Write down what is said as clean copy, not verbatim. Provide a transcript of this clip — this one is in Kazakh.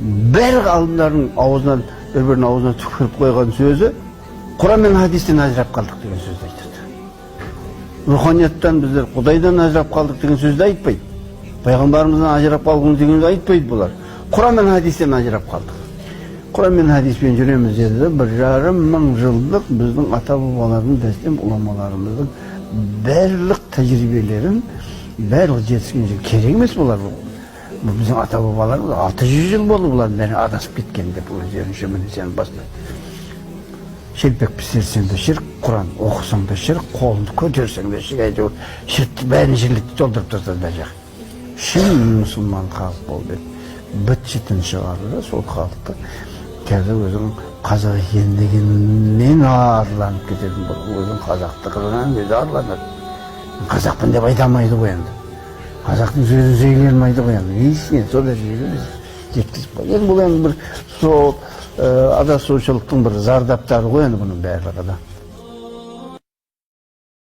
Бәр ғалымдардың аузынан, бір-бірінің аузынан түкіріп қойған сөзі Құран мен хадистен ажырап қалдық деген сөзді айтады. Руханияттан біздер Құдайдан ажырап қалдық деген сөзді айтпайды. Пайғамбарымыздан ажырап қалдық деген айтпайды бұлар. Құран мен хадистен ажырап қалдық. Құран мен хадиспен жүреміз деді. 1,5 мың жылдық біздің ата-бабалардың, дәстем ұламаларымыздың барлық тәжірибелерін, барлық жетіскен жер керек емес бұлар. Біздің ата-бабаларымыз 600 жыл болды бұлар бәрі адасып кеткен деп өздерінше мінесен бастайды. Шелпек пісірсең де шірк, Құран оқысаң да шірк, қолыңды көтерсең де шірк, шіркті бәрін жерлікті толтырып тастады да жақ. Шын мұсылман халық болды. Бітшетін шығарды сол халықты. Қазір өзің қазақ екен дегеннен арланып кететін бұл. Өзің қазақты қылынан өзі арланады. Қазақпын деп айтамайды ғой енді. Қазақтың сөзін сөйлей алмайды ғой енді. Несіне сол дәрежеге біз жеткізіп қойдық. Енді бұл енді бір сол адасушылықтың бір зардаптары ғой енді бұның барлығы да.